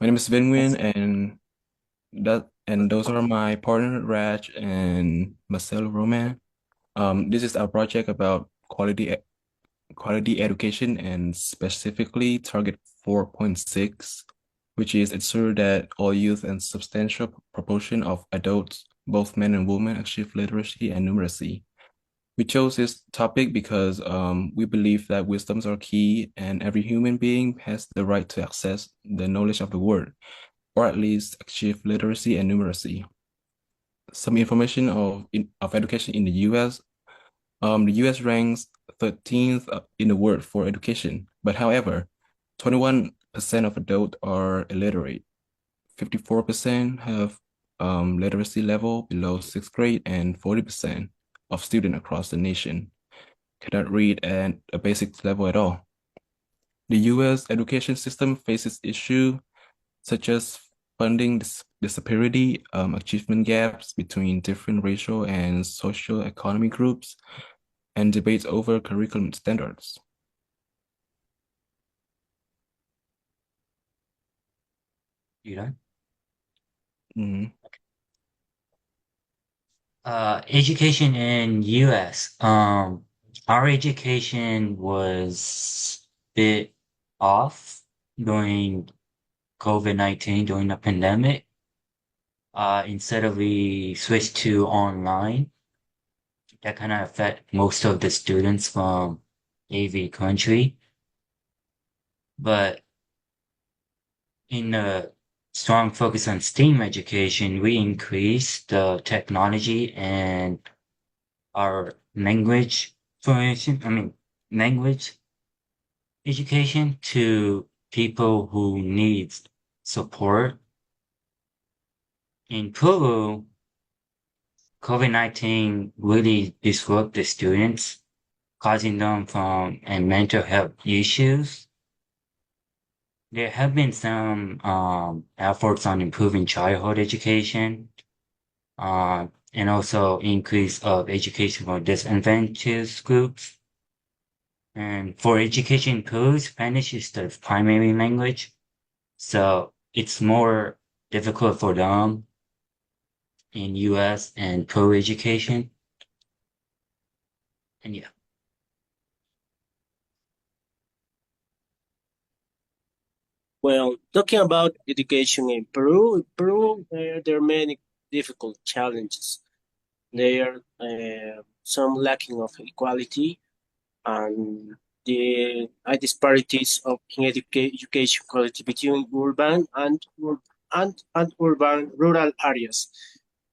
My name is Vinwin, and those are my partner Raj and Marcel Roman. This is our project about quality education and specifically target 4.6, which is ensure that all youth and substantial proportion of adults, both men and women, achieve literacy and numeracy. We chose this topic because we believe that wisdoms are key and every human being has the right to access the knowledge of the world, or at least achieve literacy and numeracy. Some information of education in the US. The US ranks 13th in the world for education, but however, 21% of adults are illiterate. 54% have literacy level below sixth grade, and 40% of students across the nation cannot read at a basic level at all. The US education system faces issues such as funding disparity, achievement gaps between different racial and social economic groups, and debates over curriculum standards. You know, Mhm. education in US. Our education was bit off during COVID-19, during the pandemic. Instead of we switched to online, that kind of affect most of the students from AV country. But in a strong focus on STEAM education, we increased the technology and our language formation, language education to people who need support. In Peru, COVID-19 really disrupted the students, causing them from and mental health issues. There have been some efforts on improving childhood education, and also increase of education for disadvantaged groups. And for education in Peru, Spanish is the primary language, so it's more difficult for them in US and Peru education. And yeah, Well, talking about education in Peru, there are many difficult challenges. There are some lacking of equality and the high disparities of in education quality between urban and urban rural areas,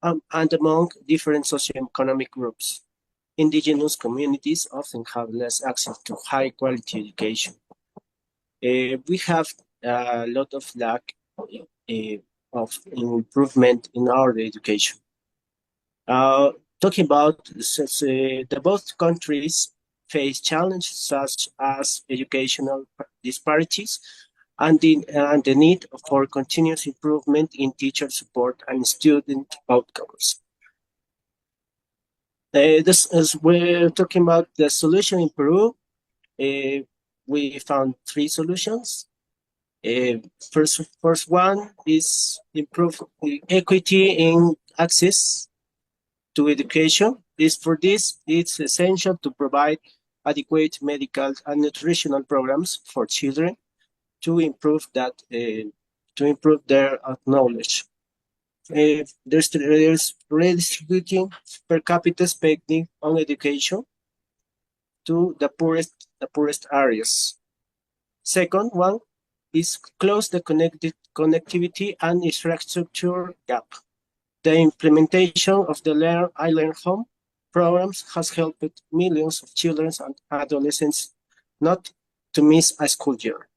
and among different socioeconomic groups. Indigenous communities often have less access to high quality education. We have a lot of lack of improvement in our education. Uh, Talking about the both countries face challenges such as educational disparities and the need for continuous improvement in teacher support and student outcomes. This as we're talking about the solution in Peru, we found three solutions. Uh, first one is improve equity in access to education. Is for this, it's essential to provide adequate medical and nutritional programs for children to improve their knowledge. There's redistributing per capita spending on education to the poorest areas. Second one is close the connectivity and infrastructure gap. The implementation of the Learn I Learn Home programs has helped millions of children and adolescents not to miss a school year.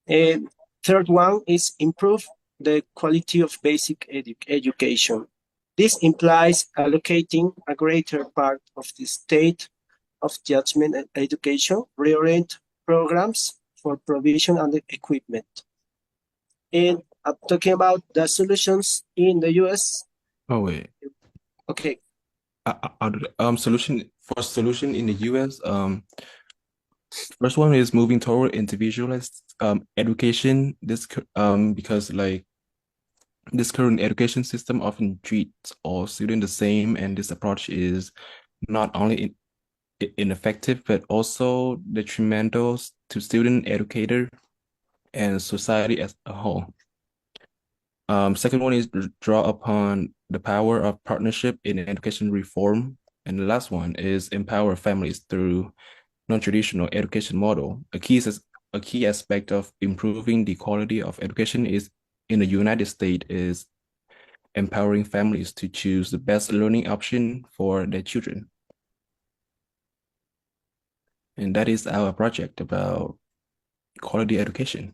And third one is improve the quality of basic education. This implies allocating a greater part of the state of judgment education, reorient programs for provision and equipment. And I'm talking about the solutions in the US. Oh wait, Okay, solution in the US. First one is moving toward individualized education. Because like this current education system often treats all students the same, and this approach is not only ineffective but also detrimental to student, educator, and society as a whole. Second one is draw upon the power of partnership in education reform. And the last one is empower families through non-traditional education model. A key aspect of improving the quality of education is in the United States is empowering families to choose the best learning option for their children. And that is our project about quality education.